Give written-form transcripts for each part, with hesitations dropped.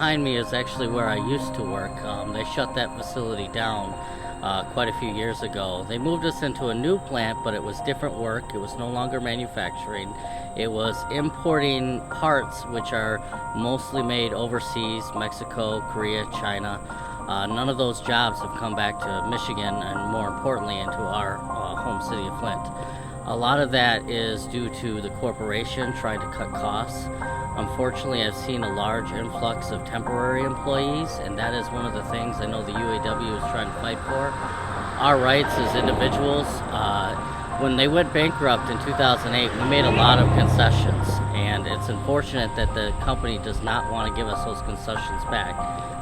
behind me is actually where I used to work. They shut that facility down quite a few years ago. They moved us into a new plant, but it was different work. It was no longer manufacturing. It was importing parts which are mostly made overseas, Mexico, Korea, China. None of those jobs have come back to Michigan, and more importantly into our home city of Flint. A lot of that is due to the corporation trying to cut costs. Unfortunately, I've seen a large influx of temporary employees, and that is one of the things I know the UAW is trying to fight for. Our rights as individuals, when they went bankrupt in 2008, we made a lot of concessions, and it's unfortunate that the company does not want to give us those concessions back.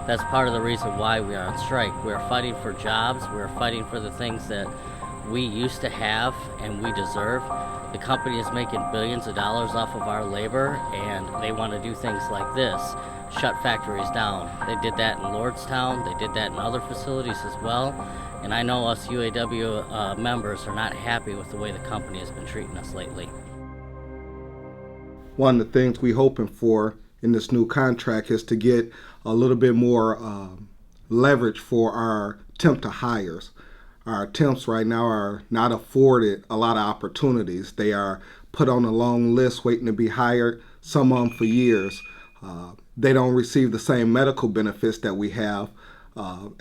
That's part of the reason why we are on strike. We're fighting for jobs, we're fighting for the things that we used to have and we deserve. The company is making billions of dollars off of our labor, and they want to do things like this, shut factories down. They did that in Lordstown, they did that in other facilities as well, and I know us UAW members are not happy with the way the company has been treating us lately. One of the things we're hoping for in this new contract is to get a little bit more leverage for our temp to hires. Our temps right now are not afforded a lot of opportunities. They are put on a long list waiting to be hired, some of them for years. They don't receive the same medical benefits that we have,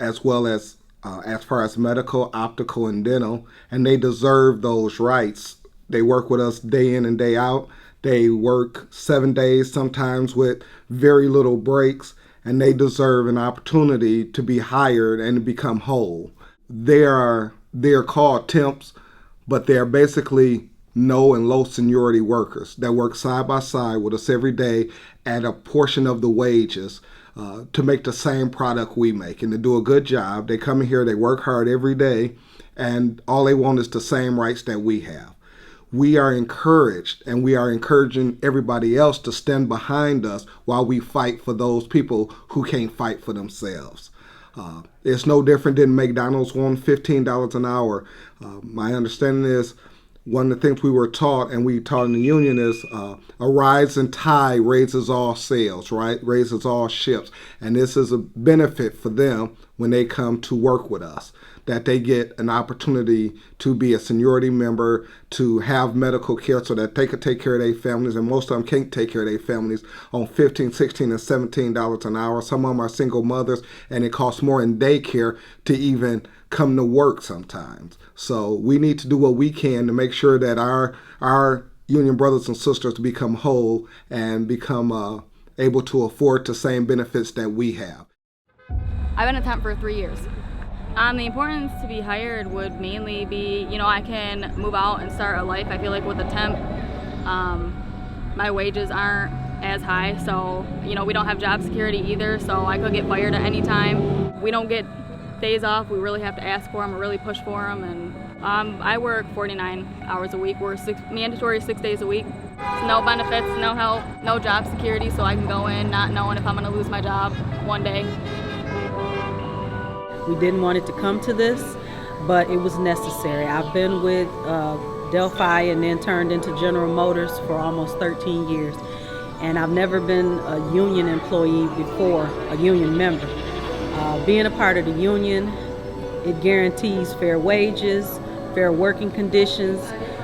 as well as far as medical, optical, and dental, and they deserve those rights. They work with us day in and day out. They work 7 days, sometimes with very little breaks, and they deserve an opportunity to be hired and to become whole. They're called temps, but they're basically no and low seniority workers that work side by side with us every day at a portion of the wages to make the same product we make and to do a good job. They come in here, they work hard every day, and all they want is the same rights that we have. We are encouraged, and we are encouraging everybody else to stand behind us while we fight for those people who can't fight for themselves. It's no different than McDonald's wanting $15 an hour. My understanding is one of the things we were taught, and we taught in the union, is a rising tide raises all sails, right? Raises all ships. And this is a benefit for them when they come to work with us, that they get an opportunity to be a seniority member, to have medical care so that they could take care of their families, and most of them can't take care of their families on $15, $16, and $17 an hour. Some of them are single mothers, and it costs more in daycare to even come to work sometimes. So we need to do what we can to make sure that our union brothers and sisters become whole and become able to afford the same benefits that we have. I've been a temp for 3 years. The importance to be hired would mainly be, I can move out and start a life. I feel like with a temp, my wages aren't as high, so, we don't have job security either, so I could get fired at any time. We don't get days off. We really have to ask for them or really push for them, and I work 49 hours a week. We're mandatory 6 days a week. No benefits, no help, no job security, so I can go in not knowing if I'm going to lose my job one day. We didn't want it to come to this, but it was necessary. I've been with Delphi and then turned into General Motors for almost 13 years. And I've never been a union employee before, a union member. Being a part of the union, it guarantees fair wages, fair working conditions.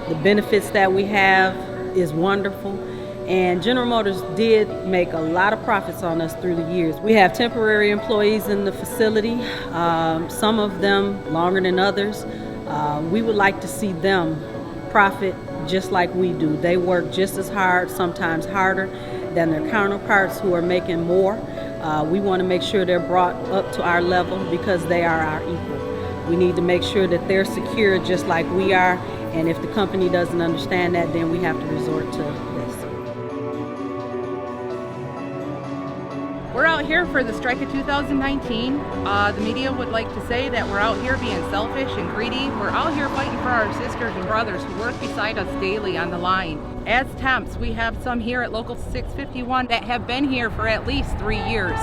The benefits that we have is wonderful. And General Motors did make a lot of profits on us through the years. We have temporary employees in the facility, some of them longer than others. We would like to see them profit just like we do. They work just as hard, sometimes harder, than their counterparts who are making more. We want to make sure they're brought up to our level because they are our equal. We need to make sure that they're secure just like we are, and if the company doesn't understand that, then we have to resort to this. We're out here for the strike of 2019. The media would like to say that we're out here being selfish and greedy. We're out here fighting for our sisters and brothers who work beside us daily on the line. As temps, we have some here at Local 651 that have been here for at least 3 years.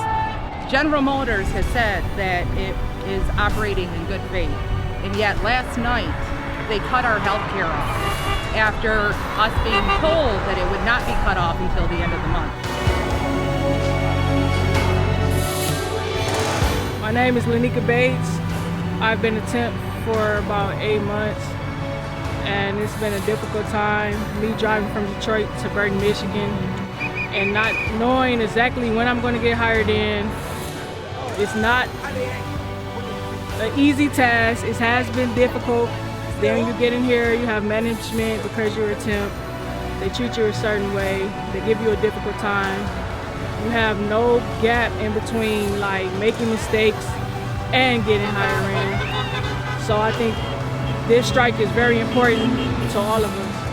General Motors has said that it is operating in good faith, and yet last night they cut our health care off after us being told that it would not be cut off until the end of the month. My name is Lanika Bates. I've been a temp for about 8 months, and it's been a difficult time. Me driving from Detroit to Burton, Michigan, and not knowing exactly when I'm going to get hired in. It's not an easy task. It has been difficult. Then you get in here, you have management because you're a temp. They treat you a certain way. They give you a difficult time. You have no gap in between, like making mistakes and getting hired in. So I think this strike is very important to all of us.